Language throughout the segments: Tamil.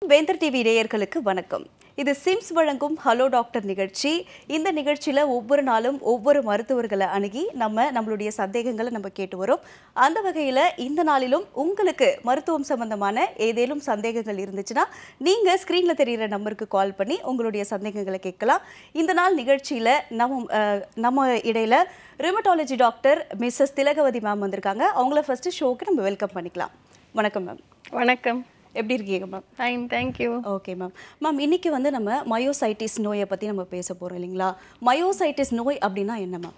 வேந்தர் டிவி நேயர்களுக்கு வணக்கம். இது சிம்ஸ் வழங்கும் ஹலோ டாக்டர் நிகழ்ச்சி. இந்த நிகழ்ச்சியில் ஒவ்வொரு நாளும் ஒவ்வொரு மருத்துவர்களை அணுகி நம்மளுடைய சந்தேகங்களை நம்ம கேட்டு வரோம். அந்த வகையில் இந்த நாளிலும் உங்களுக்கு மருத்துவம் சம்பந்தமான ஏதேனும் சந்தேகங்கள் இருந்துச்சுன்னா நீங்கள் ஸ்க்ரீனில் தெரிகிற நம்பருக்கு கால் பண்ணி உங்களுடைய சந்தேகங்களை கேட்கலாம். இந்த நாள் நிகழ்ச்சியில் நம்ம இடையில் ரியூமட்டாலஜி டாக்டர் மிஸ்ஸஸ் திலகவதி மேம் வந்திருக்காங்க. அவங்கள ஃபர்ஸ்ட் ஷோக்கு நம்ம வெல்கம் பண்ணிக்கலாம். வணக்கம் மேம். வணக்கம். எப்படி இருக்கீங்க ma'am? Fine, thank you. Okay ma'am. Ma'am, இன்னைக்கு நம்ம மயோசைட்டிஸ் நோயை பற்றி நம்ம பேச போகிறோம் இல்லைங்களா? மயோசைட்டிஸ் நோய் அப்படின்னா என்ன மேம்?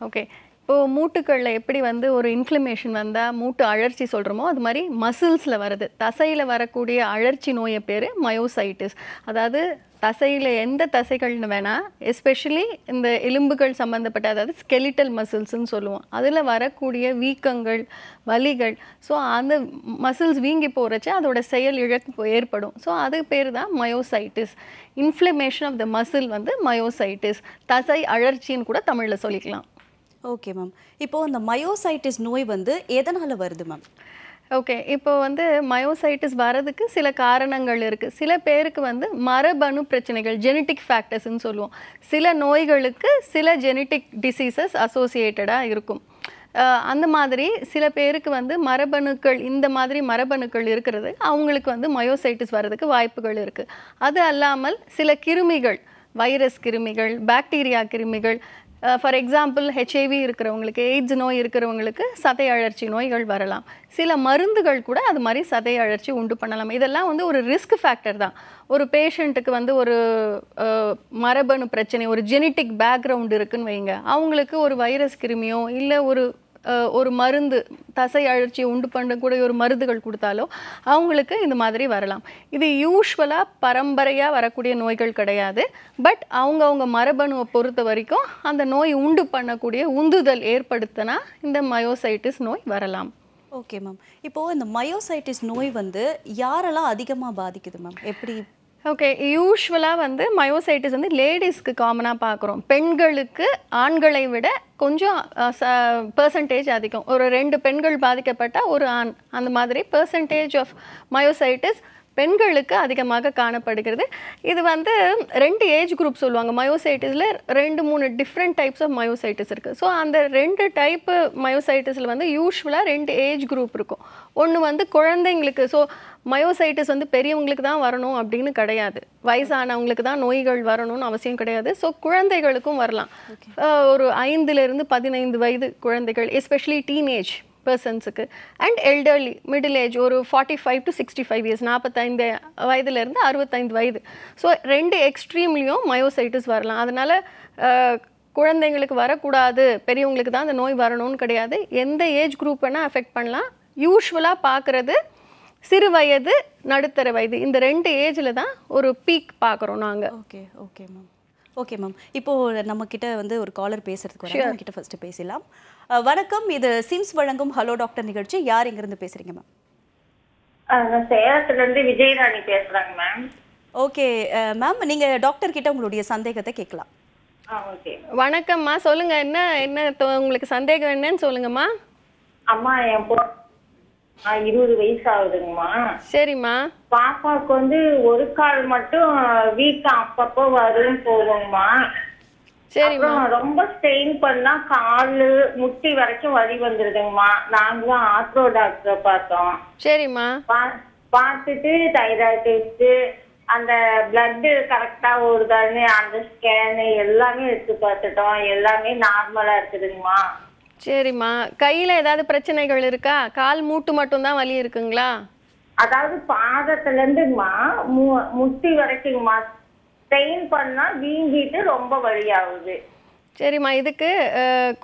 ஓகே, இப்போது மூட்டுக்களில் எப்படி ஒரு இன்ஃப்ளமேஷன் வந்தால் மூட்டு அழற்சி சொல்கிறோமோ அது மாதிரி மசில்ஸில் வருது, தசையில் வரக்கூடிய அழற்சி நோயை பேர் மயோசைட்டிஸ். அதாவது தசையில் எந்த தசைகள்னு வேணால், எஸ்பெஷலி இந்த எலும்புகள் சம்மந்தப்பட்ட, அதாவது ஸ்கெலிட்டல் மசில்ஸ்ன்னு சொல்லுவோம், அதில் வரக்கூடிய வீக்கங்கள், வலிகள். ஸோ அந்த மசில்ஸ் வீங்கி போகிறச்ச அதோட செயல் இழப்பு ஏற்படும். ஸோ அது பேர் தான் myositis. Inflammation of the muscle myositis, தசை அழற்சின்னு கூட தமிழில் சொல்லிக்கலாம். Okay ma'am. இப்போது இந்த மயோசைட்டிஸ் நோய் எதனால் வருது மேம்? ஓகே, இப்போ மயோசைட்டிஸ் வரதுக்கு சில காரணங்கள் இருக்குது. சில பேருக்கு மரபணு பிரச்சனைகள், ஜெனட்டிக் ஃபேக்டர்ஸ்ன்னு சொல்லுவோம். சில நோய்களுக்கு சில ஜெனட்டிக் டிசீசஸ் அசோசியேட்டடாக இருக்கும். அந்த மாதிரி சில பேருக்கு மரபணுக்கள், இந்த மாதிரி மரபணுக்கள் இருக்கிறது அவங்களுக்கு மயோசைட்டிஸ் வர்றதுக்கு வாய்ப்புகள் இருக்குது. அது அல்லாமல் சில கிருமிகள், வைரஸ் கிருமிகள், பாக்டீரியா கிருமிகள், ஃபார் எக்ஸாம்பிள் ஹெச்ஐவி இருக்கிறவங்களுக்கு, எய்ட்ஸ் நோய் இருக்கிறவங்களுக்கு சதை அழற்சி நோய்கள் வரலாம். சில மருந்துகள் கூட அது மாதிரி சதை அழற்சி உண்டு பண்ணலாம். இதெல்லாம் ஒரு ரிஸ்க் ஃபேக்டர் தான். ஒரு பேஷண்ட்டுக்கு ஒரு மரபணு பிரச்சனை, ஒரு ஜெனட்டிக் பேக்ரவுண்ட் இருக்குன்னு வைங்க, அவங்களுக்கு ஒரு வைரஸ் கிருமியோ இல்லை ஒரு மருந்து, தசை அழற்சியை உண்டு பண்ணக்கூடிய ஒரு மருந்துகள் கொடுத்தாலோ அவங்களுக்கு இந்த மாதிரி வரலாம். இது யூஸ்வலாக பரம்பரையாக வரக்கூடிய நோய்கள் கிடையாது. பட் அவங்கவுங்க மரபணுவை பொறுத்த வரைக்கும் அந்த நோய் உண்டு பண்ணக்கூடிய உந்துதல் ஏற்படுத்தினா இந்த மயோசைட்டிஸ் நோய் வரலாம். Okay ma'am. இப்போது இந்த மயோசைட்டிஸ் நோய் யாரெல்லாம் அதிகமாக பாதிக்குது மேம்? எப்படி? ஓகே, யூஸ்வலாக மயோசைட்டிஸ் லேடிஸ்க்கு காமனாக பார்க்குறோம். பெண்களுக்கு ஆண்களை விட கொஞ்சம் பெர்சன்டேஜ் அதிகம். ஒரு 2 பெண்கள் பாதிக்கப்பட்டால் ஒரு ஆண், அந்த மாதிரி பெர்சன்டேஜ் ஆஃப் மயோசைட்டிஸ் பெண்களுக்கு அதிகமாக காணப்படுகிறது. இது 2 ஏஜ் குரூப் சொல்லுவாங்க. மயோசைட்டிஸில் 2-3 டிஃப்ரெண்ட் டைப்ஸ் ஆஃப் மயோசைட்டிஸ் இருக்குது. ஸோ அந்த 2 டைப்பு மயோசைட்டிஸில் யூஸ்வலாக 2 ஏஜ் குரூப் இருக்கும். ஒன்று குழந்தைங்களுக்கு. ஸோ மயோசைட்டிஸ் பெரியவங்களுக்கு தான் வரணும் அப்படின்னு கிடையாது, வயசானவங்களுக்கு தான் நோய்கள் வரணும்னு அவசியம் கிடையாது. ஸோ குழந்தைகளுக்கும் வரலாம். ஒரு 5லேருந்து 15 வயது குழந்தைகள், எஸ்பெஷலி டீனேஜ் பர்சன்ஸுக்கு, அண்ட் எல்டர்லி, மிடில் ஏஜ், ஒரு 45 to 65 இயர்ஸ், 45 வயதுலேருந்து 65 வயது. ஸோ 2 எக்ஸ்ட்ரீம்லேயும் மயோசைட்டிஸ் வரலாம். அதனால் குழந்தைங்களுக்கு வரக்கூடாது, பெரியவங்களுக்கு தான் அந்த நோய் வரணும்னு கிடையாது. எந்த ஏஜ் குரூப் வேணால் அஃபெக்ட் பண்ணலாம். யூஸ்வலாக பார்க்குறது சிறு வயது, நடுத்தர வயது, இந்த 2 ஏஜில் தான் ஒரு பீக் பார்க்குறோம் நாங்கள். Okay okay ma'am. Okay ma'am. இப்போது நம்மக்கிட்ட ஒரு காலர் பேசுகிறதுக்கு வர, நம்மக்கிட்ட ஃபஸ்ட்டு பேசலாம். வணக்கம். இது சிம்ஸ் வழங்கும் ஹலோ டாக்டர் நிகழ்ச்சி. யார் இங்கிருந்து பேசுகிறீங்க மேம்? நான் சேலத்துலேருந்து விஜயராணி பேசுகிறேங்க மேம். ஓகே மேம், நீங்கள் டாக்டர் கிட்ட உங்களுடைய சந்தேகத்தை கேட்கலாம். ஓகே. வணக்கம்மா, சொல்லுங்கள். என்ன உங்களுக்கு சந்தேகம் என்னன்னு சொல்லுங்கம்மா. அம்மா, என் 20 வயசு ஆகுதுங்கம்மா. சரிம்மா. பாப்பாவுக்கு ஒரு கால் மட்டும் வீக்கா அப்பப்போ வரும் போகுங்கம்மா. சரிம்மா. ரொம்ப ஸ்ட்ரெயின் பண்ணா காலு முட்டி வரைக்கும் வலி வந்துருதுங்கம்மா. நாங்களும் ஆர்த்தோ டாக்டரை பார்த்தோம். சரிம்மா. பார்த்துட்டு தைராய்டு டெஸ்ட், அந்த பிளட்டு கரெக்டா ஓடுதான்னு அந்த ஸ்கேனு எல்லாமே எடுத்து பார்த்துட்டோம். எல்லாமே நார்மலா இருக்குதுங்கம்மா. சரிம்மா. கையில் ஏதாவது பிரச்சனைகள் இருக்கா? கால் மூட்டு மட்டும்தான் வலி இருக்குங்களா? அதாவது பாதத்துலேருந்துமா முட்டி வரைக்குங்கம்மா ஸ்ட்ரெயின் பண்ணா வீங்கிட்டு ரொம்ப வலியாகுது. சரிம்மா, இதுக்கு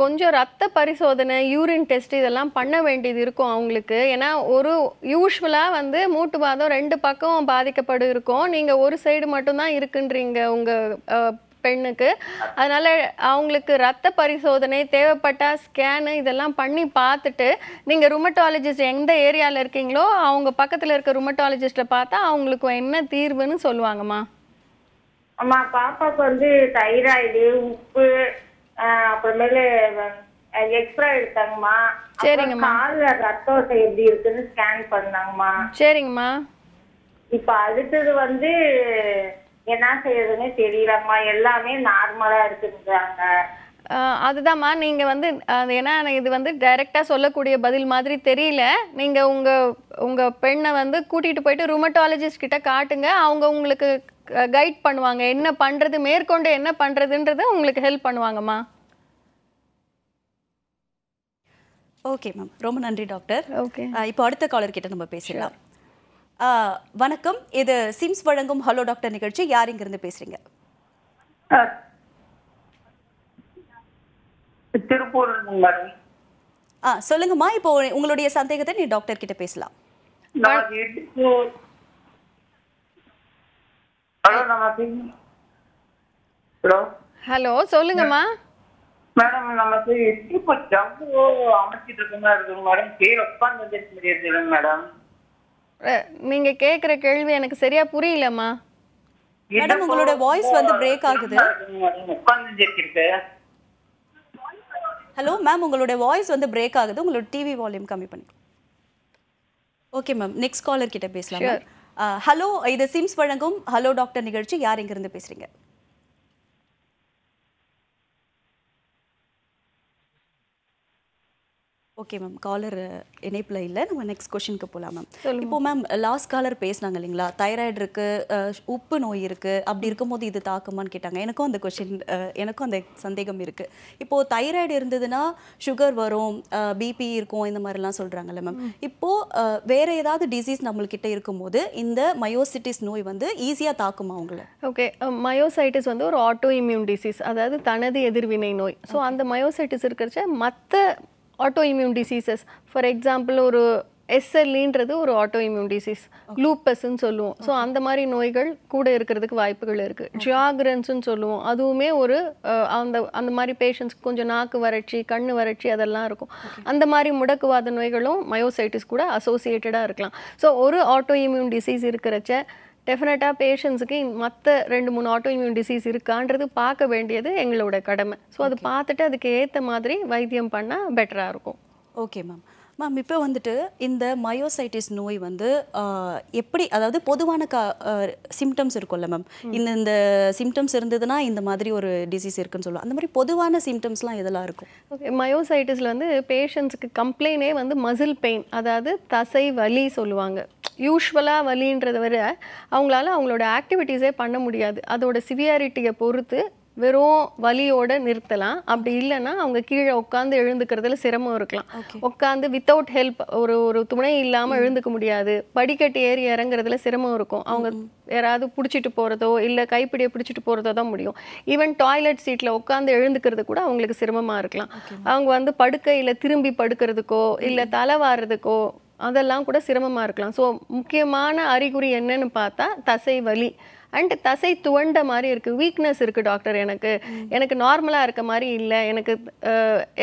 கொஞ்சம் ரத்த பரிசோதனை, யூரின் டெஸ்ட் இதெல்லாம் பண்ண வேண்டியது இருக்கும் அவங்களுக்கு. ஏன்னா ஒரு யூஸ்வலாக மூட்டு பாதம் 2 பக்கம் பாதிக்கப்படு இருக்கும். நீங்கள் ஒரு சைடு மட்டும்தான் இருக்குன்றீங்க உங்கள் பெண்ணுக்கு. அதனால் அவங்களுக்கு ரத்த பரிசோதனை தேவைப்பட்டால் ஸ்கேனு இதெல்லாம் பண்ணி பார்த்துட்டு, நீங்கள் ருமட்டாலஜிஸ்ட் எந்த ஏரியாவில் இருக்கீங்களோ அவங்க பக்கத்தில் இருக்க ருமட்டாலஜிஸ்ட்டை பார்த்தா அவங்களுக்கு என்ன தீர்வுன்னு சொல்லுவாங்கம்மா. அம்மா, பாப்பாவுக்கு தைராய்டு, உப்பு, அப்புறமேலு எக்ஸ்ரே எடுத்தாங்கம்மா. சரிங்கம்மா. காலில் ரத்தம் எப்படி இருக்குன்னு ஸ்கேன் பண்ணாங்கம்மா. சரிங்கம்மா. இப்ப அடுத்தது வந்து என்ன செய்யறதுன்னு தெரியலம்மா. எல்லாமே நார்மலா இருக்குன்றாங்க. அதுதாம்மா நீங்கள் வந்து அது ஏன்னா இது வந்து டைரெக்டாக சொல்லக்கூடிய பதில் மாதிரி தெரியல. நீங்கள் உங்கள் பெண்ணை வந்து கூட்டிகிட்டு போயிட்டு ருமட்டாலஜிஸ்ட் கிட்ட காட்டுங்க. அவங்க உங்களுக்கு கைட் பண்ணுவாங்க, என்ன பண்ணுறது, மேற்கொண்டு என்ன பண்ணுறதுன்றது உங்களுக்கு ஹெல்ப் பண்ணுவாங்கம்மா. ஓகே மேம், ரொம்ப நன்றி டாக்டர். ஓகே, இப்போ அடுத்த காலர் கிட்ட நம்ம பேசலாம். வணக்கம், இது சிம்ஸ் வழங்கும் ஹலோ டாக்டர் நிகழ்ச்சி. யார் இங்கிருந்து பேசுறீங்க? திருப்பூர் மேடம். சொல்லுங்கம்மா, இப்போ உங்களுடைய சந்தேகத்தை நீ டாக்டர் கிட்ட பேசலாம். ஹலோ சொல்லுங்கம்மா. மேடம் நமக்கு இப்போ ஜம்பு அமைச்சிட்டு இருக்க மாதிரி இருக்குங்க மேடம். கீழே உட்காந்து வந்துருக்க முடியாது மேடம். நீங்கள் கேட்குற கேள்வி எனக்கு சரியா புரியலம்மா. மேடம் உங்களோட வாய்ஸ் வந்து பிரேக் ஆகுது. உட்காந்து இருக்கு. ஹலோ மேம், உங்களோட வாய்ஸ் வந்து பிரேக் ஆகுது. உங்களோட டிவி வால்யூம் கம்மி பண்ணி. ஓகே மேம், நெக்ஸ்ட் காலர் கிட்ட பேசலாம். ஹலோ, இது சிம்ஸ் வழங்கும் ஹலோ டாக்டர் நிகழ்ச்சி. யார் இங்கிருந்து பேசுறீங்க? ஓகே மேம், காலர் இணைப்பில் இல்லை. நம்ம நெக்ஸ்ட் கொஷனுக்கு போகலாம் மேம். இப்போ மேம் லாஸ்ட் காலர் பேசினாங்க இல்லைங்களா, தைராய்டு இருக்குது, உப்பு நோய் இருக்குது, அப்படி இருக்கும்போது இது தாக்குமான்னு கேட்டாங்க. எனக்கும் அந்த கொஷின், எனக்கும் அந்த சந்தேகம் இருக்குது. இப்போது தைராய்டு இருந்ததுன்னா சுகர் வரும், பிபி இருக்கும், இந்த மாதிரிலாம் சொல்கிறாங்கல்ல மேம். இப்போது வேறு ஏதாவது டிசீஸ் நம்மள்கிட்ட இருக்கும்போது இந்த மயோசிட்டிஸ் நோய் வந்து ஈஸியாக தாக்குமா உங்களை? ஓகே, மயோசைட்டிஸ் வந்து ஒரு ஆட்டோ இம்யூன் டிசீஸ், அதாவது தனது எதிர்வினை நோய். ஸோ அந்த மயோசைட்டிஸ் இருக்கிறச்ச மற்ற auto immune diseases, for example ஒரு எஸ்எல்இன்றது ஒரு ஆட்டோ இம்யூன் டிசீஸ், லூப்பஸ்ன்னு சொல்லுவோம். ஸோ அந்த மாதிரி நோய்கள் கூட இருக்கிறதுக்கு வாய்ப்புகள் இருக்குது. ஜியாகிரன்ஸ்ன்னு சொல்லுவோம், அதுவுமே ஒரு அந்த மாதிரி பேஷண்ட்ஸ்க்கு கொஞ்சம் நாக்கு வறட்சி, கண்ணு வறட்சி அதெல்லாம் இருக்கும். அந்த மாதிரி முடக்குவாத நோய்களும் மயோசைட்டிஸ் கூட அசோசியேட்டடாக இருக்கலாம். ஸோ ஒரு ஆட்டோ இம்யூன் டிசீஸ் இருக்கிறச்ச டெஃபினட்டாக பேஷண்ட்ஸுக்கு மற்ற 2-3 ஆட்டோ இம்யூன் டிசீஸ் இருக்கான்றது பார்க்க வேண்டியது எங்களோட கடமை. ஸோ அது பார்த்துட்டு அதுக்கு ஏற்ற மாதிரி வைத்தியம் பண்ணால் பெட்டராக இருக்கும். Okay ma'am. மேம் இப்போ வந்துட்டு இந்த மயோசைட்டிஸ் நோய் வந்து எப்படி, அதாவது பொதுவான சிம்டம்ஸ் இருக்கும்ல மேம், இந்த சிம்டம்ஸ் இருந்ததுன்னா இந்த மாதிரி ஒரு டிசீஸ் இருக்குன்னு சொல்லுவோம். அந்த மாதிரி பொதுவான சிம்டம்ஸ்லாம் எதெல்லாம் இருக்கும்? ஓகே, மயோசைட்டிஸில் வந்து பேஷண்ட்ஸுக்கு கம்ப்ளைண்டே வந்து மசில் பெயின், அதாவது தசை வலி சொல்லுவாங்க. யூஸ்வலாக வலின்றதை விட அவங்களால அவங்களோட ஆக்டிவிட்டீஸே பண்ண முடியாது. அதோட சிவியாரிட்டியை பொறுத்து வெறும் வலியோட நிறுத்தலாம். அப்படி இல்லைன்னா அவங்க கீழே உட்காந்து எழுந்துக்கிறதுல சிரமம் இருக்கலாம். உட்காந்து வித்தவுட் ஹெல்ப், ஒரு துணை இல்லாமல் எழுந்துக்க முடியாது. படிக்கட்டு ஏறி இறங்குறதுல சிரமம் இருக்கும். அவங்க யாராவது பிடிச்சிட்டு போகிறதோ இல்லை கைப்பிடியை பிடிச்சிட்டு போகிறதோ தான் முடியும். ஈவன் டாய்லெட் சீட்டில் உட்காந்து எழுந்துக்கிறது கூட அவங்களுக்கு சிரமமாக இருக்கலாம். அவங்க வந்து படுக்கையில் திரும்பி படுக்கிறதுக்கோ இல்லை தலை வாடுறதுக்கோ அதெல்லாம் கூட சிரமமாக இருக்கலாம். ஸோ முக்கியமான அறிகுறி என்னன்னு பார்த்தா தசை வலி அண்ட் தசை துவண்ட மாதிரி இருக்குது, வீக்னஸ் இருக்குது டாக்டர், எனக்கு நார்மலாக இருக்க மாதிரி இல்லை, எனக்கு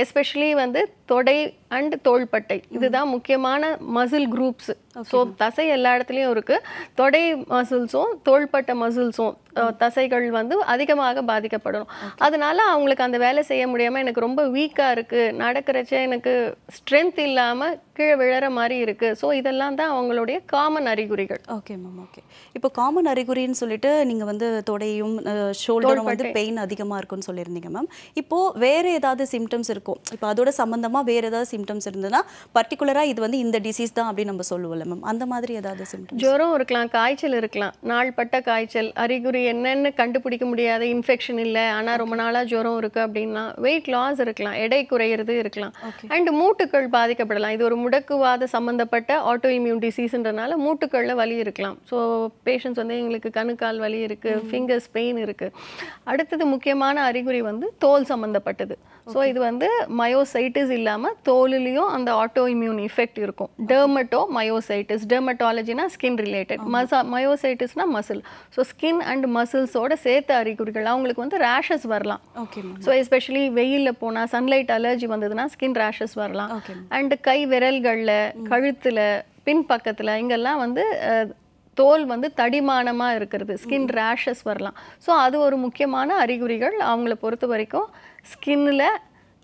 எஸ்பெஷலி வந்து தொடை அண்ட் தோள்பட்டை இதுதான் முக்கியமான மசில் குரூப்ஸ். ஸோ தசை எல்லா இடத்துலையும் இருக்குது. தொடை மசில்ஸும் தோள்பட்டை மசில்ஸும் தசைகள் வந்து அதிகமாக பாதிக்கப்படணும். அதனால அவங்களுக்கு அந்த வேலை செய்ய முடியாமல் எனக்கு ரொம்ப வீக்காக இருக்குது, நடக்கிறச்ச எனக்கு ஸ்ட்ரென்த் இல்லாமல் கீழே விழற மாதிரி இருக்குது. ஸோ இதெல்லாம் தான் அவங்களுடைய காமன் அறிகுறிகள். Okay ma'am, okay. இப்போ காமன் அறிகுறின்னு சொல்லிட்டு நீங்கள் வந்து தொடையும் ஷோல்டரும் வந்து பெயின் அதிகமாக இருக்குன்னு சொல்லியிருந்தீங்க மேம். இப்போது வேறு ஏதாவது சிம்டம்ஸ் இருக்கும், இப்போ அதோட சம்மந்தமாக வேறு ஏதாவது சிம்டம்ஸ் இருந்ததுன்னா பர்டிகுலராக இது வந்து இந்த டிசீஸ் தான் அப்படின்னு நம்ம சொல்லுவோம்ல மேம், அந்த மாதிரி ஏதாவது சிம்டம்ஸ்? ஜுரம் இருக்கலாம், காய்ச்சல் இருக்கலாம், நாள்பட்ட காய்ச்சல், அறிகுறி என்னன்னு கண்டுபிடிக்க முடியாத இன்ஃபெக்ஷன் இல்லை ஆனால் ரொம்ப நாளாக ஜுரம் இருக்குது அப்படின்னா, வெயிட் லாஸ் இருக்கலாம், எடை குறையிறது இருக்கலாம், அண்ட் மூட்டுக்கள் பாதிக்கப்படலாம். இது ஒரு முடக்குவாத சம்மந்தப்பட்ட ஆட்டோ இம்யூன் டிசீஸ்ன்றனால மூட்டுக்களில் வலி இருக்கலாம். ஸோ பேஷண்ட்ஸ் வந்து எங்களுக்கு கணுக்கால் வலி இருக்குது, ஃபிங்கர்ஸ் பெயின் இருக்குது. அடுத்தது முக்கியமான அறிகுறி வந்து தோல் சம்மந்தப்பட்டது. ஸோ இது வந்து மயோசைட்டிஸ் இல்லாமல் தோலுலேயும் அந்த ஆட்டோ இம்யூன் எஃபெக்ட் இருக்கும். டெர்மட்டோ மயோசைட்டிஸ், டெர்மட்டாலஜினா ஸ்கின் ரிலேட்டட், மயோசைட்டிஸ்னா மசில். ஸோ ஸ்கின் அண்ட் மசில்ஸோட சேர்த்த அறிகுறிகள். அவங்களுக்கு வந்து ரேஷஸ் வரலாம். ஸோ எஸ்பெஷலி வெயிலில் போனால் சன்லைட் அலர்ஜி வந்ததுன்னா ஸ்கின் ரேஷஸ் வரலாம். அண்ட் கை விரல்களில், கழுத்தில், பின்பக்கத்தில் இங்கெல்லாம் வந்து தோல் வந்து தடிமானமாக இருக்கிறது, ஸ்கின் ரேஷஸ் வரலாம். ஸோ அது ஒரு முக்கியமான அறிகுறிகள் அவங்கள பொறுத்த வரைக்கும். ஸ்கின்னில்,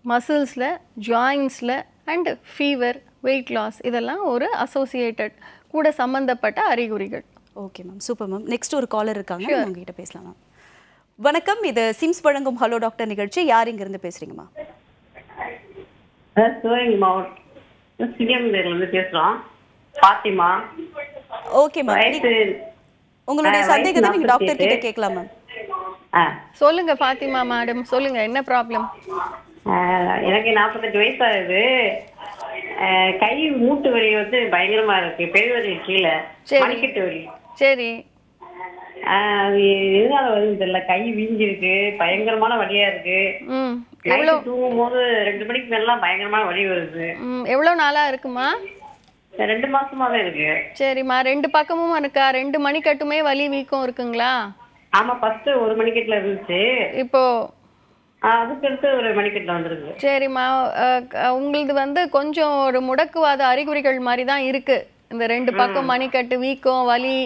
மசில்ஸில், ஜாயின்ஸில் அண்ட் ஃபீவர், வெயிட் லாஸ் இதெல்லாம் ஒரு அசோசியேட்டட் கூட சம்மந்தப்பட்ட அறிகுறிகள். Okay ma'am, super ma'am. Next ஒரு காலர் இருக்காங்க, உங்ககிட்ட பேசலாம் மேம். வணக்கம், இது சிம்ஸ் வழங்கும் ஹலோ டாக்டர் நிகழ்ச்சி. யார் இங்கிருந்து பேசுறீங்கம்மா? சிவகங்கை மாவட்டம் சிங்கம்லேருந்து பேசுகிறோம். பாத்திமா. ஓகே மேம், உங்களுடைய சந்தேகத்தை நீங்க டாக்டர் கிட்ட கேட்கலாம் மேம். சொல்லுங்க ஃபாத்திமா மேடம், சொல்லுங்க என்ன ப்ராப்ளம்? எனக்கு 48 வயசு ஆகுது. கை மூட்டு வலி வந்து பயங்கரமா இருக்கு, பெருவலி கீழே மணிக்கட்டு வலி. சரி, எதனால வருது தெரியல, கை வீங்கிருக்கு, பயங்கரமான வலியா இருக்கு. தூங்கும் போது 2 மணிக்கு மேலாம் பயங்கரமான வலி வருது. எவ்வளவு நாளா இருக்குமா? 2 மாசமாவே இருக்கு. சரிம்மா, 2 பக்கமும் இருக்கா? 2 மணிக்கட்டுமே வலி வீக்கம் இருக்குங்களா? ஆமா, ஃபர்ஸ்ட் 1 மணிக்கட்டுல இருந்துச்சு, இப்போ அதுக்கு அடுத்து 1 மணிக்கட்டுல வந்துருக்கு. சரிம்மா, உங்களுக்கு வந்து கொஞ்சம் ஒரு முடக்குவாத அறிகுறிகள் மாதிரி தான் இருக்கு. இந்த 2 பக்கம் மணிக்கட்டு வீக்கம் வலி,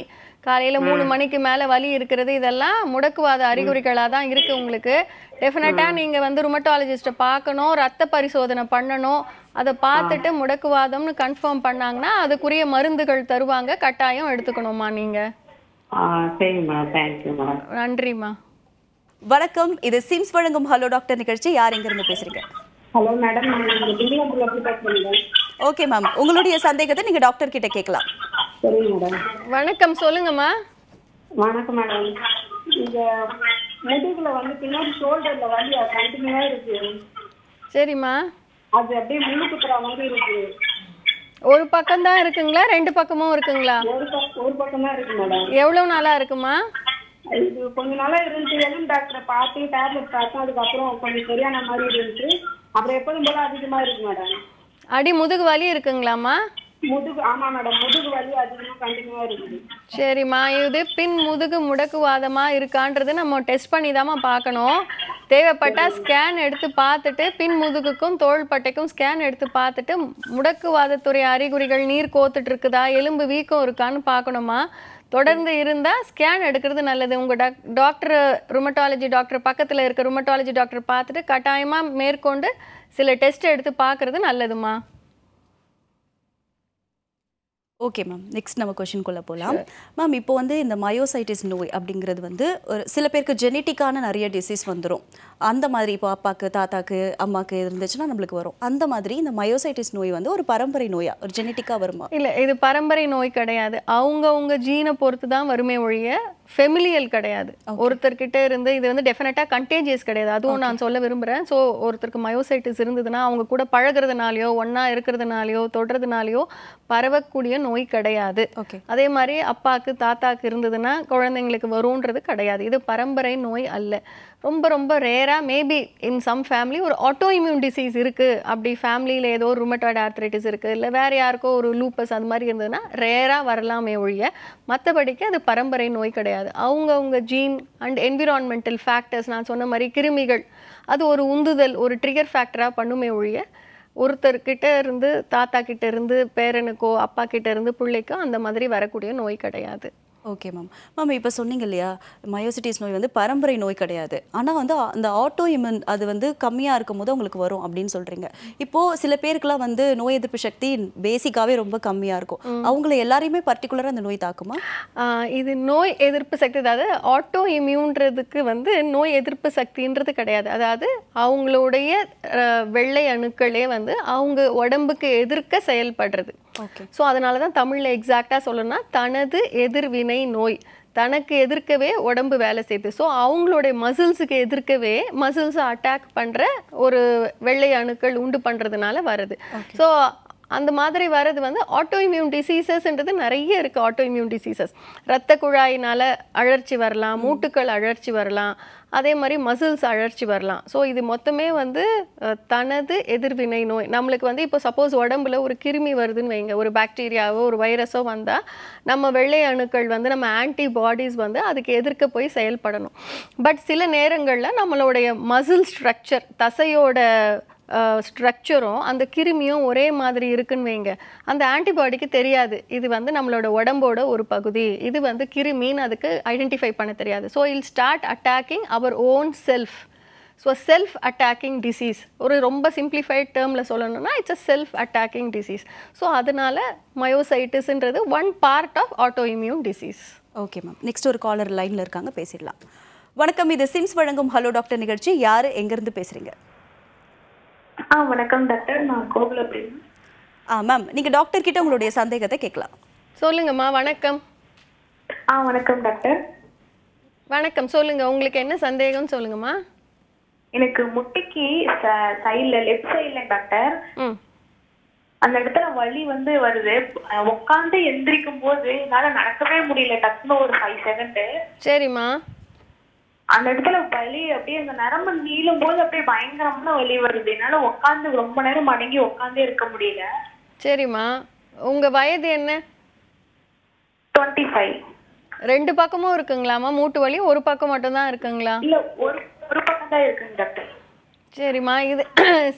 காலையில 3 மணிக்கு மேல வலி இருக்கிறது, இதெல்லாம் முடக்குவாத அறிகுறிகளா தான் இருக்கு உங்களுக்கு. டெஃபினட்டா நீங்க வந்து ருமட்டாலஜிஸ்ட பார்க்கணும், ரத்த பரிசோதனை பண்ணணும். அதை பார்த்துட்டு முடக்குவாதம்னு கன்ஃபார்ம் பண்ணாங்கன்னா அதுக்குரிய மருந்துகள் தருவாங்க, கட்டாயம் எடுத்துக்கணுமா நீங்க. சரிம்மா, தேங்க்யூ மேடம். நன்றிம்மா. வணக்கம், இது சிம்ஸ் வழங்கும் ஹலோ டாக்டர் நிகழ்ச்சி. யார் இங்கிருந்து பேசுறீங்க? ஹலோ மேடம், நான் ஓகே மேம், உங்களுடைய சந்தேகத்தை நீங்க டாக்டர் கிட்ட கேட்கலாம். சரிங்க மேடம். வணக்கம், சொல்லுங்கம்மா. வணக்கம் மேடம், இந்த முதுகுல வந்து பின்னாடி ஷோல்டர்ல வலி கண்டினியூவா இருக்கு. சரிம்மா, அது அப்படியே முள்ளு குத்துற மாதிரி இருக்கு. ஒரு பக்கம் தான் இருக்குங்களா, 2 பக்கமும் இருக்குங்களா? ஒரு பக்கம் தான் இருக்கு மேடம். எவ்வளவு நாளா இருக்குமா? இது கொஞ்ச நாளா இருந்துச்சு. எலும் டாக்டரை பார்த்து டேப்லெட் பார்த்தோம், அதுக்கப்புறம் கொஞ்சம் சரியான மாதிரி இருந்துச்சு. அப்புறம் எப்போதும் போல அதிகமா இருக்கு மேடம். அடி முதுகு வலி இருக்குங்களாம்மா? முதுகு, ஆமா மேடம், முதுகு வலி அதிகமா கண்டினியூவா இருக்குது. சரிம்மா, இது பின் முதுகு முடக்குவாதமா இருக்கான்றது நம்ம டெஸ்ட் பண்ணி தாம்மா பார்க்கணும். தேவைப்பட்டா ஸ்கேன் எடுத்து பார்த்துட்டு, பின் முதுகுக்கும் தோள்பட்டைக்கும் ஸ்கேன் எடுத்து பார்த்துட்டு, முடக்குவாதத்துறை அறிகுறிகள் நீர் கோத்துட்டு இருக்குதா, எலும்பு வீக்கம் இருக்கான்னு பார்க்கணுமா. தொடர்ந்து இருந்தால் ஸ்கேன் எடுக்கிறது நல்லது. உங்கள் டாக்டர் ருமட்டாலஜி டாக்டர் பக்கத்தில் இருக்க ருமட்டாலஜி டாக்டர் பார்த்துட்டு கட்டாயமாக மேற்கொண்டு சில டெஸ்ட் எடுத்து பார்க்குறது நல்லதுமா. ஓகே மேம், நெக்ஸ்ட் நம்ம கொஷின்குள்ளே போகலாம். மேம், இப்போ வந்து இந்த மயோசைட்டிஸ் நோய் அப்படிங்கிறது வந்து ஒரு சில பேருக்கு ஜெனட்டிக்கான நிறைய டிசீஸ் வந்துடும். அந்த மாதிரி இப்போ அப்பாவுக்கு தாத்தாக்கு அம்மாவுக்கு இருந்துச்சுன்னா நம்மளுக்கு வரும். அந்த மாதிரி இந்த மயோசைட்டிஸ் நோய் வந்து ஒரு பரம்பரை நோயா, ஒரு ஜெனட்டிக்காக வருமா? இல்லை, இது பரம்பரை நோய் கிடையாது. அவங்கவுங்க ஜீனை பொறுத்து தான் வருமே ஒழிய ஃபெமிலியல் கிடையாது. ஒருத்தர்கிட்ட இருந்து இது வந்து டெஃபினட்டாக கண்டேஜியஸ் கிடையாது. அதுவும் நான் சொல்ல விரும்புகிறேன். ஸோ ஒருத்தருக்கு மயோசைட்டிஸ் இருந்ததுன்னா அவங்க கூட பழகிறதுனாலையோ ஒன்றா இருக்கிறதுனாலையோ தொடுறதுனாலையோ பரவக்கூடிய நோய் கிடையாது. அதே மாதிரி அப்பாவுக்கு தாத்தாக்கு இருந்ததுன்னா குழந்தைங்களுக்கு வரும்ன்றது கிடையாது. இது பரம்பரை நோய் அல்ல. ரொம்ப ரொம்ப ரேராக மேபி இன் சம் ஃபேமிலி ஒரு ஆட்டோ இம்யூன் டிசீஸ் இருக்குது, அப்படி ஃபேமிலியில் ஏதோ ஒரு ருமட்டாய்டு ஆர்த்ரைட்டிஸ் இருக்குது, இல்லை வேறு யாருக்கோ ஒரு லூப்பஸ் அது மாதிரி இருந்ததுன்னா ரேராக வரலாமே ஒழிய மற்றபடிக்கு அது பரம்பரை நோய் கிடையாது. அவங்கவுங்க ஜீன் அண்ட் என்விரான்மெண்டல் ஃபேக்டர்ஸ், நான் சொன்ன மாதிரி கிருமிகள், அது ஒரு உந்துதல், ஒரு ட்ரிகர் ஃபேக்டராக பண்ணுமே ஒழிய ஒருத்தர்கிட்ட இருந்து தாத்தா கிட்ட இருந்து பேரனுக்கோ அப்பா கிட்ட இருந்து பிள்ளைக்கோ அந்த மாதிரி வரக்கூடிய நோய் கிடையாது. Okay ma'am. மேம், இப்போ சொன்னீங்க இல்லையா, மயோசிட்டிஸ் நோய் வந்து பரம்பரை நோய் கிடையாது, ஆனால் வந்து அந்த ஆட்டோ இம்யூன் அது வந்து கம்மியாக இருக்கும் போது உங்களுக்கு வரும் அப்படின்னு சொல்கிறீங்க. இப்போது சில பேருக்குலாம் வந்து நோய் எதிர்ப்பு சக்தி பேசிக்காகவே ரொம்ப கம்மியாக இருக்கும். அவங்கள எல்லாரையுமே பர்டிகுலராக அந்த நோய் தாக்குமா? இது நோய் எதிர்ப்பு சக்தி, அதாவது ஆட்டோ இம்யூன்றதுக்கு வந்து நோய் எதிர்ப்பு சக்தின்றது கிடையாது. அதாவது அவங்களுடைய வெள்ளை அணுக்களே வந்து அவங்க உடம்புக்கு எதிர்க்க செயல்படுறது. ஸோ அதனால தான் தமிழில் எக்ஸாக்டாக சொல்லணும்னா தனது எதிர்வினை நோய், தனக்கு எதிர்க்கவே உடம்பு வேலை செய்யுது. ஸோ அவங்களுடைய மசில்ஸுக்கு எதிர்க்கவே மசில்ஸை அட்டாக் பண்ணுற ஒரு வெள்ளை அணுக்கள் உண்டு பண்ணுறதுனால வருது. ஸோ அந்த மாதிரி வர்றது வந்து ஆட்டோ இம்யூன் டிசீசஸ்ன்றது நிறைய இருக்குது. ஆட்டோ இம்யூன் டிசீசஸ் இரத்த குழாயினால் அழற்சி வரலாம், மூட்டுக்கள் அழற்சி வரலாம், அதே மாதிரி மசில்ஸ் அழற்சி வரலாம். ஸோ இது மொத்தமே வந்து தனது எதிர்வினை நோய். நம்மளுக்கு வந்து இப்போ சப்போஸ் உடம்புல ஒரு கிருமி வருதுன்னு வைங்க, ஒரு பாக்டீரியாவோ ஒரு வைரஸோ வந்தால் நம்ம வெள்ளை அணுக்கள் வந்து நம்ம ஆன்டிபாடிஸ் வந்து அதுக்கு எதிர்க்க போய் செயல்படணும். பட் சில நேரங்களில் நம்மளுடைய மசில் ஸ்ட்ரக்சர், தசையோட ஸ்ட்ரக்சரும் அந்த கிருமியும் ஒரே மாதிரி இருக்குன்னு வைங்க, அந்த ஆன்டிபாடிக்கு தெரியாது இது வந்து நம்மளோட உடம்போட ஒரு பகுதி, இது வந்து கிருமின்னு அதுக்கு ஐடென்டிஃபை பண்ண தெரியாது. So it'll start attacking our own self. So self attacking disease, ஒரு ரொம்ப சிம்பிளிஃபைட் டேர்மில் சொல்லணும்னா it's a self attacking disease. So அதனால மயோசைட்டிஸ்ன்றது one part of autoimmune disease. Okay ma'am. Next ஒரு காலர் லைனில் இருக்காங்க, பேசிடலாம். வணக்கம், இது சிம்ஸ் வழங்கும் ஹலோ டாக்டர் நிகழ்ச்சி. யார் எங்கேருந்து பேசுகிறீங்க? வணக்கம் டாக்டர், நான் கோகுலப்பிரியா. மேம், நீங்கள் டாக்டர் கிட்ட உங்களுடைய சந்தேகத்தை கேட்கலாம். சொல்லுங்கம்மா. வணக்கம். வணக்கம் டாக்டர். வணக்கம், சொல்லுங்க. உங்களுக்கு என்ன சந்தேகம் சொல்லுங்கம்மா. எனக்கு முட்டைக்கு சைடில் லெஃப்ட் சைடில் டாக்டர் அந்த இடத்துல வலி வந்து வருது. உட்காந்து எந்திரிக்கும் போது என்னால நடக்கவே முடியல. டக்குன்னு ஒரு 5 செகண்ட். சரிம்மா. அந்த இடத்துல வலி அப்படியே அந்த நரம்பு நீளும் போது அப்படியே பயங்கரமான வலி வருது. என்னால உட்காந்து ரொம்ப நேரம் மடங்கி உட்காந்தே இருக்க முடியல. சரிம்மா. உங்க வயது என்ன? 25. 2 பக்கமும் இருக்குங்களாம்மா மூட்டு வலி? ஒரு பக்கம் மட்டும்தான் இருக்குங்களா? இல்ல, ஒரு பக்கம் தான் இருக்குங்க டாக்டர். சரிம்மா. இது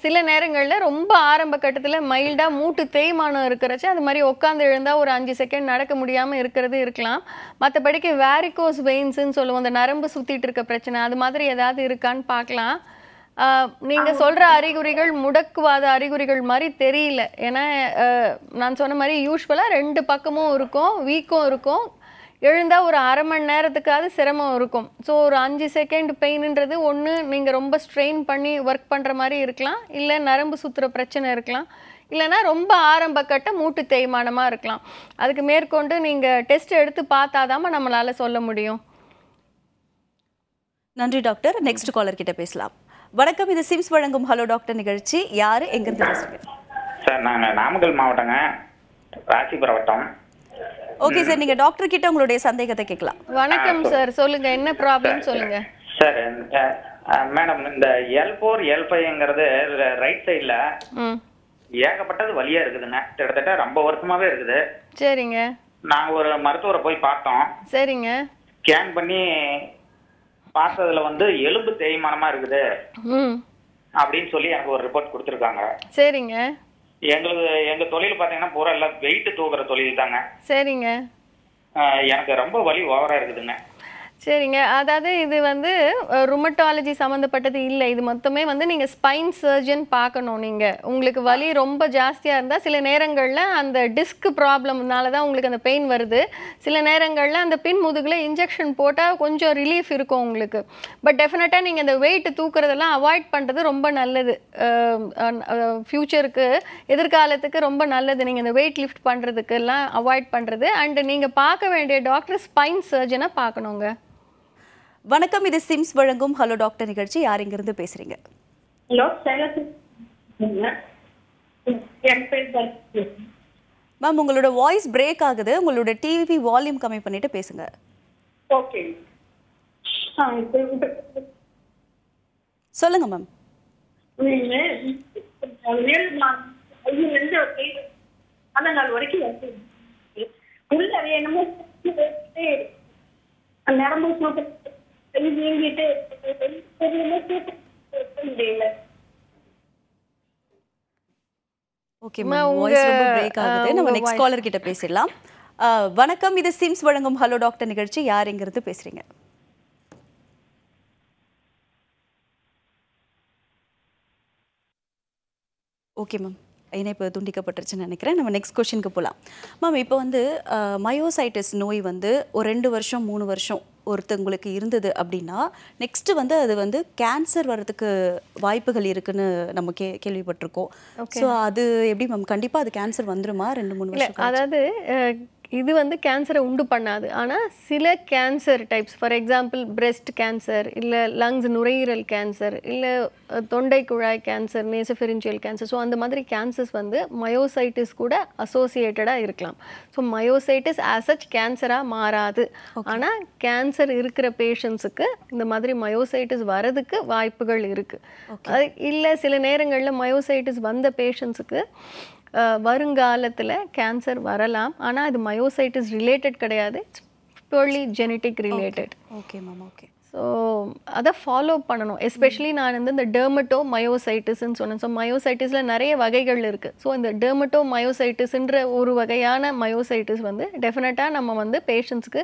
சில நேரங்களில் ரொம்ப ஆரம்ப கட்டத்தில் மைல்டாக மூட்டு தேய்மானம் இருக்கிறச்சு அது மாதிரி உட்காந்து எழுந்தால் ஒரு 5 செகண்ட் நடக்க முடியாமல் இருக்கிறது இருக்கலாம். மற்றபடிக்கு வேரிகோஸ் வெயின்ஸுன்னு சொல்லுவோம், அந்த நரம்பு சுற்றிட்டு இருக்க பிரச்சனை, அது மாதிரி ஏதாவது இருக்கான்னு பார்க்கலாம். நீங்கள் சொல்கிற அறிகுறிகள் முடக்குவாத அறிகுறிகள் மாதிரி தெரியல. ஏன்னா நான் சொன்ன மாதிரி யூஸ்வலாக 2 பக்கமும் இருக்கும், வீக்கம் இருக்கும், எழுந்தால் ஒரு அரை மணி நேரத்துக்காவது சிரமம் இருக்கும். ஸோ ஒரு 5 செகண்ட் பெயின்ன்றது ஒன்று நீங்கள் ரொம்ப ஸ்ட்ரெயின் பண்ணி ஒர்க் பண்ணுற மாதிரி இருக்கலாம், இல்லை நரம்பு சுற்றுற பிரச்சனை இருக்கலாம், இல்லைனா ரொம்ப ஆரம்ப கட்ட மூட்டு தேய்மானமாக இருக்கலாம். அதுக்கு மேற்கொண்டு நீங்கள் டெஸ்ட் எடுத்து பார்த்தாதாம நம்மளால் சொல்ல முடியும். நன்றி டாக்டர். நெக்ஸ்ட் காலர் கிட்ட பேசலாம். வணக்கம், இது சிம்ஸ் வழங்கும் ஹலோ டாக்டர் நிகழ்ச்சி. யார் எங்கேருந்து பேசுகிறீங்க? சார், நாங்கள் நாமக்கல் மாவட்டங்க, ராசிபுரம் வட்டம். ஓகே சார், நீங்க டாக்டர் கிட்ட உங்களுடைய சந்தேகத்தை கேட்கலாம். வணக்கம் சார், சொல்லுங்க. என்ன ப்ராப்ளம் சொல்லுங்க சார். மேடம், இந்த L4 L5ங்கிறது ரைட் சைடில் ஏகப்பட்டது வலியா இருக்குதுங்க. கிட்டத்தட்ட ரொம்ப வருஷமாவே இருக்குது. சரிங்க. நாங்கள் ஒரு மருத்துவரை போய் பார்த்தோம். சரிங்க. ஸ்கேன் பண்ணி பார்த்ததுல வந்து எலும்பு தேய்மானமா இருக்குது அப்படின்னு சொல்லி எனக்கு ஒரு ரிப்போர்ட் கொடுத்துருக்காங்க. சரிங்க. எங்க தொழில் பாத்தீங்கன்னா பூரா எல்லாம் வெயிட் தூக்குற தொழில் தாங்க. சரிங்க. எனக்கு ரொம்ப வலி ஓவரா இருக்குதுங்க. சரிங்க. அதாவது இது வந்து ருமட்டாலஜி சம்மந்தப்பட்டது இல்லை. இது மொத்தமே வந்து நீங்கள் ஸ்பைன் சர்ஜன் பார்க்கணும். நீங்கள் உங்களுக்கு வலி ரொம்ப ஜாஸ்தியாக இருந்தால் சில நேரங்களில் அந்த டிஸ்க் ப்ராப்ளம்னால தான் உங்களுக்கு அந்த பெயின் வருது. சில நேரங்களில் அந்த பின் முதுகில் இன்ஜெக்ஷன் போட்டால் கொஞ்சம் ரிலீஃப் இருக்கும் உங்களுக்கு. பட் டெஃபினட்டாக நீங்கள் இந்த வெயிட் தூக்குறதெல்லாம் அவாய்ட் பண்ணுறது ரொம்ப நல்லது. ஃப்யூச்சருக்கு, எதிர்காலத்துக்கு ரொம்ப நல்லது. நீங்கள் இந்த வெயிட் லிஃப்ட் பண்ணுறதுக்கு எல்லாம் அவாய்ட் பண்ணுறது. அண்டு நீங்கள் பார்க்க வேண்டிய டாக்டர் ஸ்பைன் சர்ஜனை பார்க்கணுங்க. வணக்கம், இது சிம்ஸ் வழங்கும் ஹலோ டாக்டர் நிகழ்ச்சி. யார் இங்கிருந்து பேசுறீங்க? ஹலோ, மேம், உங்களோட வாய்ஸ் பிரேக் ஆகுது. உங்களோட டிவி வால்யூம் கம்மி பண்ணிட்டு பேசுங்க. ஓகே. சொல்லுங்க மேம். அந்த நாள் வரைக்கும் உள்ள என்னமோ நரம்பு நீங்கிட்டு ஓகே மேம், வாய்ஸ் ரொம்ப பிரேக் ஆகுது. நம்ம நெக்ஸ்ட் காலர் கிட்ட பேசிடலாம். வணக்கம், இது சிம்ஸ் வழங்கும் ஹலோ டாக்டர் நிகழ்ச்சி. யார் எங்கிருந்து பேசுறீங்க? ஓகே மேம், இணைப்பு துண்டிக்கப்பட்டுருச்சுன்னு நினைக்கிறேன். நம்ம நெக்ஸ்ட் கொஷினுக்கு போகலாம். மேம், இப்போ வந்து மயோசைட்டிஸ் நோய் வந்து ஒரு 2 வருஷம் 3 வருஷம் ஒருத்தவங்களுக்கு இருந்தது அப்படின்னா நெக்ஸ்ட்டு வந்து அது வந்து கேன்சர் வர்றதுக்கு வாய்ப்புகள் இருக்குன்னு நம்ம கேள்விப்பட்டிருக்கோம். ஸோ அது எப்படி மேம், கண்டிப்பாக அது கேன்சர் வந்துருமா 2-3 வருஷம்? அதாவது இது வந்து கேன்சரை உண்டு பண்ணாது. ஆனால் சில cancer types, for example breast cancer, இல்லை லங்ஸ் நுரையீரல் கேன்சர், இல்லை தொண்டை குழாய் கேன்சர், நேசோஃபெரிஞ்சியல் கேன்சர், ஸோ அந்த மாதிரி கேன்சர்ஸ் வந்து மயோசைட்டிஸ் கூட அசோசியேட்டடாக இருக்கலாம். ஸோ மயோசைட்டிஸ் ஆஸ் சச் கேன்சராக மாறாது. ஆனால் கேன்சர் இருக்கிற பேஷண்ட்ஸுக்கு இந்த மாதிரி மயோசைட்டிஸ் வரதுக்கு வாய்ப்புகள் இருக்குது. இல்லை சில நேரங்களில் மயோசைட்டிஸ் வந்த பேஷண்ட்ஸுக்கு வருங்காலத்தில் கேன்சர் வரலாம். ஆனால் இது மயோசைட்டிஸ் ரிலேட்டட் கிடையாது, it's purely genetic related. Okay ma'am, okay. So அதை ஃபாலோ பண்ணணும். எஸ்பெஷலி நான் வந்து இந்த டெர்மட்டோ மயோசைட்டிஸ்ன்னு சொன்னேன். ஸோ மயோசைட்டிஸில் நிறைய வகைகள் இருக்குது. ஸோ இந்த டெர்மட்டோ மயோசைட்டிஸ்ன்ற ஒரு வகையான மயோசைட்டிஸ் வந்து டெஃபினட்டாக நம்ம வந்து பேஷண்ட்ஸுக்கு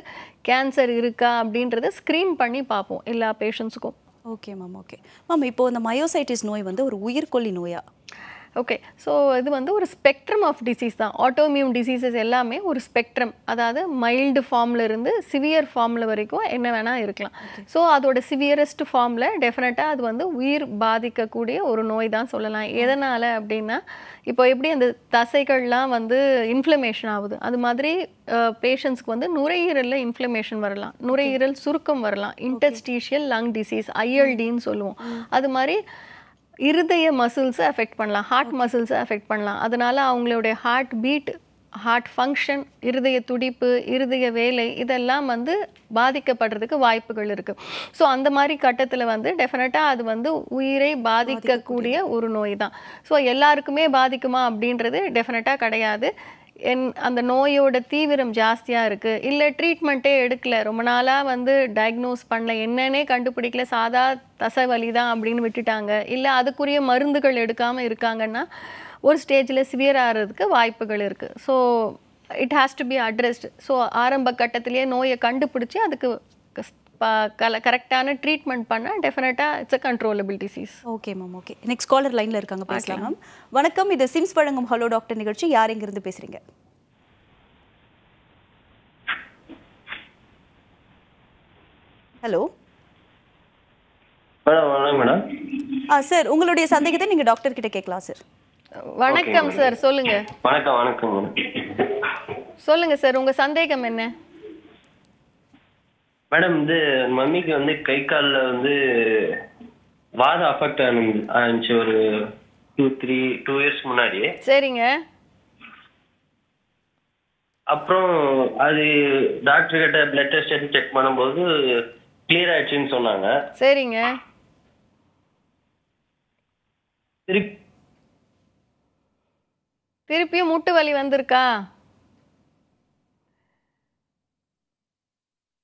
கேன்சர் இருக்கா அப்படின்றத ஸ்க்ரீன் பண்ணி பார்ப்போம் எல்லா பேஷண்ட்ஸுக்கும். Okay ma'am, okay ma'am. இப்போது இந்த மயோசைட்டிஸ் நோய் வந்து ஒரு உயிர்கொல்லி நோயா? ஓகே, ஸோ இது வந்து ஒரு ஸ்பெக்ட்ரம் ஆஃப் டிசீஸ் தான். ஆட்டோமியூன் டிசீசஸ் எல்லாமே ஒரு ஸ்பெக்ட்ரம், அதாவது மைல்டு ஃபார்மில் இருந்து சிவியர் ஃபார்மில் வரைக்கும் என்ன வேணால் இருக்கலாம். ஸோ அதோட சிவியரஸ்ட் ஃபார்மில் டெஃபினட்டாக அது வந்து உயிர் பாதிக்கக்கூடிய ஒரு நோய் தான் சொல்லலாம். எதனால் அப்படின்னா, இப்போ எப்படி அந்த தசைகள்லாம் வந்து இன்ஃப்ளமேஷன் ஆகுது, அது மாதிரி பேஷண்ட்ஸ்க்கு வந்து நுரையீரலில் இன்ஃப்ளமேஷன் வரலாம், நுரையீரல் சுருக்கம் வரலாம், இன்டர்ஸ்டீஷியல் லங் டிசீஸ் ILDன்னு சொல்லுவோம். அது மாதிரி இருதய மசில்ஸை அஃபெக்ட் பண்ணலாம், ஹார்ட் மசில்ஸை அஃபெக்ட் பண்ணலாம். அதனால் அவங்களுடைய ஹார்ட் பீட், ஹார்ட் ஃபங்க்ஷன், இருதய துடிப்பு, இருதய வேலை இதெல்லாம் வந்து பாதிக்கப்படுறதுக்கு வாய்ப்புகள் இருக்குது. ஸோ அந்த மாதிரி கட்டத்தில் வந்து டெஃபினட்டாக அது வந்து உயிரை பாதிக்கக்கூடிய ஒரு நோய் தான். ஸோ எல்லாருக்குமே பாதிக்குமா அப்படின்றது டெஃபினட்டாக கிடையாது. அந்த நோயோட தீவிரம் ஜாஸ்தியாக இருக்குது, இல்லை ட்ரீட்மெண்ட்டே எடுக்கல, ரொம்ப நாளாக வந்து டயக்னோஸ் பண்ணல, என்னன்னே கண்டுபிடிக்கல, சாதா தசை வலி தான் அப்படின்னு விட்டுட்டாங்க, இல்லை அதுக்குரிய மருந்துகள் எடுக்காமல் இருக்காங்கன்னா ஒரு ஸ்டேஜில் சிவியர் ஆகிறதுக்கு வாய்ப்புகள் இருக்குது. So it has to be addressed. So ஆரம்ப கட்டத்திலேயே நோயை கண்டுபிடிச்சி அதுக்கு கரெக்டான ட்ரீட்மெண்ட் பண்ணால் டெஃபினட்டாக it's a controllable disease. Okay ma'am, okay. Next caller லைனில் இருக்காங்க, பேசலாம் மேம். வணக்கம், இது சிம்ஸ் வழங்கும் ஹலோ டாக்டர் நிகழ்ச்சி. யார் எங்கிருந்து பேசுகிறீங்க? Hello madam. சார், உங்களுடைய சந்தேகத்தை நீங்கள் டாக்டர் கிட்ட கேட்கலாம் சார். வணக்கம் சார், சொல்லுங்க. வணக்கம் சொல்லுங்க சார், உங்க சந்தேகம் என்ன? மேடம், மம்மிக்கு வந்து கை காலில் வந்து வாதம் அஃபெக்ட் ஆனிச்சு ஒரு 2 இயர்ஸ் முன்னாடி. சரிங்க. அப்புறம் அது டாக்டர் கிட்ட பிளட் டெஸ்ட் எடுத்து செக் பண்ணும்போது கிளியர் ஆயிடுச்சுன்னு சொன்னாங்க. சரிங்க. திருப்பியும் மூட்டு வலி வந்திருக்கா?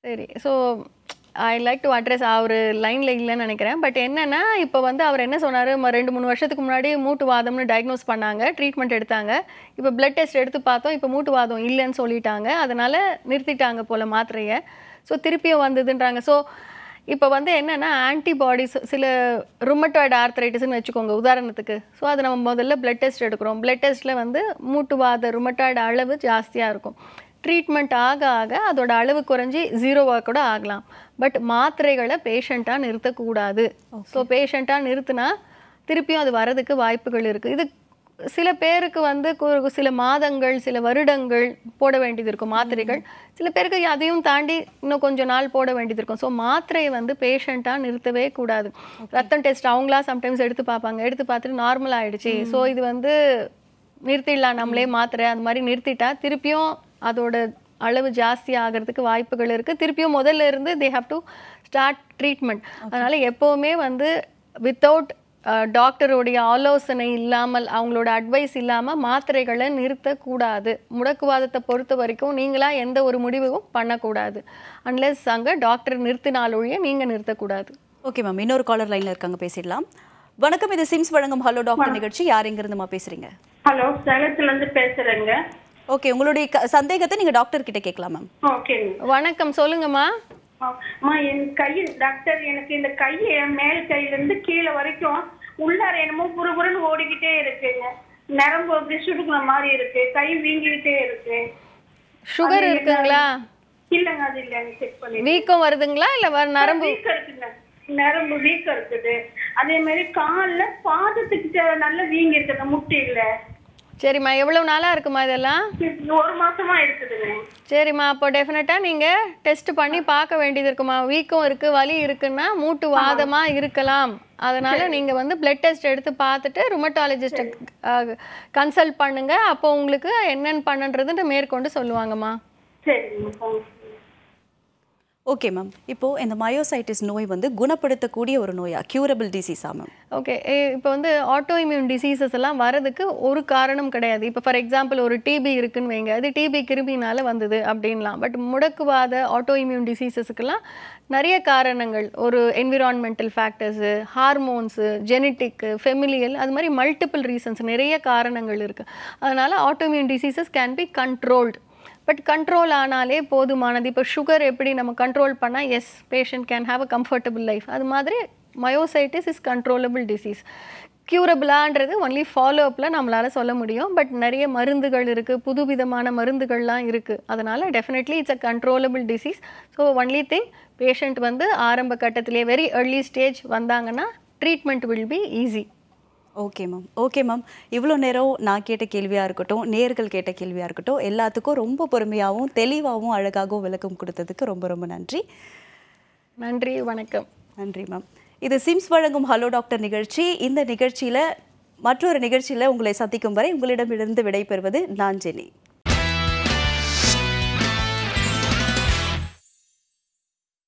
சரி. So I like to address, அவர் லைனில் இல்லைன்னு நினைக்கிறேன். பட் என்னென்னா, இப்போ வந்து அவர் என்ன சொன்னார், 2-3 வருஷத்துக்கு முன்னாடி மூட்டு வாதம்னு டயக்னோஸ் பண்ணாங்க, ட்ரீட்மெண்ட் எடுத்தாங்க. இப்போ பிளட் டெஸ்ட் எடுத்து பார்த்தோம், இப்போ மூட்டு வாதம் இல்லைன்னு சொல்லிட்டாங்க. அதனால் நிறுத்திட்டாங்க போல் மாத்திரையை. ஸோ திருப்பியும் வந்ததுன்றாங்க. ஸோ இப்போ வந்து என்னென்னா, ஆன்டிபாடிஸ், சில ருமட்டாய்டு ஆர்த்ரைட்டிஸ்ன்னு வச்சுக்கோங்க உதாரணத்துக்கு. ஸோ அது நம்ம முதல்ல பிளட் டெஸ்ட் எடுக்கிறோம். பிளட் டெஸ்ட்டில் வந்து மூட்டுவாத ருமட்டாய்டு அளவு ஜாஸ்தியாக இருக்கும். ட்ரீட்மெண்ட் ஆக ஆக அதோட அளவு குறைஞ்சி 0வாக கூட ஆகலாம். பட் மாத்திரைகளை பேஷண்ட்டாக நிறுத்தக்கூடாது. ஸோ பேஷண்ட்டாக நிறுத்தினா திருப்பியும் அது வரதுக்கு வாய்ப்புகள் இருக்குது. இது சில பேருக்கு வந்து சில மாதங்கள், சில வருடங்கள் போட வேண்டியது இருக்கும் மாத்திரைகள். சில பேருக்கு அதையும் தாண்டி இன்னும் கொஞ்சம் நாள் போட வேண்டியது இருக்கும். ஸோ மாத்திரையை வந்து பேஷண்ட்டாக நிறுத்தவே கூடாது. ரத்தம் டெஸ்ட் அவங்களா சம்டைம்ஸ் எடுத்து பார்ப்பாங்க, எடுத்து பார்த்துட்டு நார்மல் ஆகிடுச்சு, ஸோ இது வந்து நிறுத்திடலாம் நம்மளே மாத்திரை, அந்த மாதிரி நிறுத்திட்டா திருப்பியும் அதோட அளவு ஜாஸ்தி ஆகிறதுக்கு வாய்ப்புகள் இருக்குது. திருப்பியும் முதல்ல இருந்து they have to start treatment. அதனால் எப்போவுமே வந்து வித்தவுட் டாக்டருடைய ஆலோசனை இல்லாமல், அவங்களோட அட்வைஸ் இல்லாமல் மாத்திரைகளை நிறுத்தக்கூடாது. முடக்குவாதத்தை பொறுத்த வரைக்கும் நீங்களாக எந்த ஒரு முடிவும் பண்ணக்கூடாது. அன்லெஸ் அங்கே டாக்டர் நிறுத்தினாலொழிய நீங்கள் நிறுத்தக்கூடாது. ஓகே மேம், இன்னொரு காலர் லைனில் இருக்காங்க, பேசிடலாம். வணக்கம், இது சிம்ஸ் வழங்கும் ஹலோ டாக்டர் நிகழ்ச்சி. யார் எங்கிருந்துமா பேசுறீங்க? ஹலோ, சேலத்துலேருந்து பேசுகிறேங்க. ஓகே, உங்களுடைய சந்தேகத்தை நீங்கள் டாக்டர் கிட்ட கேட்கலாம் மேம். ஓகே, வணக்கம், சொல்லுங்கம்மா. என் கை டாக்டர், எனக்கு இந்த கையை மேல் கையிலேருந்து கீழே வரைக்கும் உள்ளார என்னமோ புறுபுறுன்னு ஓடிக்கிட்டே இருக்குங்க. நரம்பு அப்படி சுடுக்கிற மாதிரி இருக்கு, கை வீங்கிக்கிட்டே இருக்கு. சுகர் இருக்குங்களா? இல்லைங்க, அது இல்லைங்க, செக் பண்ணி. வீக்கம் வருதுங்களா இல்லை நரம்பு வீக்கம் இருக்குங்க, நரம்பு வீக்கம் இருக்குது. அதே மாதிரி காலில் பாதத்துக்கிட்ட நல்லா வீங்கி இருக்குது, முட்டியில். சரிம்மா, எவ்வளோ நாளாக இருக்குமா இதெல்லாம்? 1 மாசமா இருக்குதுங்க. சரிம்மா, அப்போ டெஃபினட்டாக நீங்கள் டெஸ்ட் பண்ணி பார்க்க வேண்டியது இருக்குமா. வீக்கம் இருக்குது, வலி இருக்குன்னா மூட்டு வாதமாக இருக்கலாம். அதனால் நீங்கள் வந்து பிளட் டெஸ்ட் எடுத்து பார்த்துட்டு ருமட்டாலஜிஸ்ட்டை கன்சல்ட் பண்ணுங்கள். அப்போ உங்களுக்கு என்னென்னு பண்ணுன்றதுன்னு மேற்கொண்டு சொல்லுவாங்கம்மா. சரிங்க. ஓகே மேம், இப்போது இந்த மயோசைட்டிஸ் நோய் வந்து குணப்படுத்தக்கூடிய ஒரு நோயா, க்யூரபிள் டிசீஸா மேம்? ஓகே, இப்போ வந்து ஆட்டோ இம்யூன் டிசீசஸ் எல்லாம் வரதுக்கு ஒரு காரணம் கிடையாது. இப்போ ஃபார் எக்ஸாம்பிள் ஒரு டிபி இருக்குன்னு வைங்க, அது டிபி கிருமினால வந்தது அப்படின்லாம். பட் முடக்குவாத ஆட்டோ இம்யூன் டிசீசஸுக்கெல்லாம் நிறைய காரணங்கள், ஒரு environmental factors, hormones, genetic, familial, அது மாதிரி மல்டிபிள் ரீசன்ஸ், நிறைய காரணங்கள் இருக்குது. அதனால் autoimmune diseases can be controlled. But control ஆனாலே போதுமானது. இப்போ சுகர் எப்படி நம்ம கண்ட்ரோல் பண்ணால் as patient can have a comfortable life, அது மாதிரி மயோசைட்டிஸ் இஸ் கண்ட்ரோலபிள் டிசீஸ். க்யூரபிளான்றது ஒன்லி ஃபாலோஅப்பில் நம்மளால் சொல்ல முடியும். பட் நிறைய மருந்துகள் இருக்குது, புதுவிதமான மருந்துகள்லாம் இருக்குது. அதனால் definitely it's a controllable disease. So only thing, patient வந்து ஆரம்ப கட்டத்திலே வெரி ஏர்லி ஸ்டேஜ் வந்தாங்கன்னா treatment will be easy. Okay ma'am. இவ்வளோ நேரம் நான் கேட்ட கேள்வியாக இருக்கட்டும், நேர்கள் கேட்ட கேள்வியாக இருக்கட்டும், எல்லாத்துக்கும் ரொம்ப பொறுமையாகவும் தெளிவாகவும் அழகாகவும் விளக்கம் கொடுத்ததுக்கு ரொம்ப ரொம்ப நன்றி. நன்றி, வணக்கம். நன்றி மேம். இது சிம்ஸ் வழங்கும் ஹலோ டாக்டர் நிகழ்ச்சி. இந்த நிகழ்ச்சியில் மற்றொரு நிகழ்ச்சியில் உங்களை சந்திக்கும் வரை உங்களிடமிருந்து விடைபெறுவது நான் ஜெனி.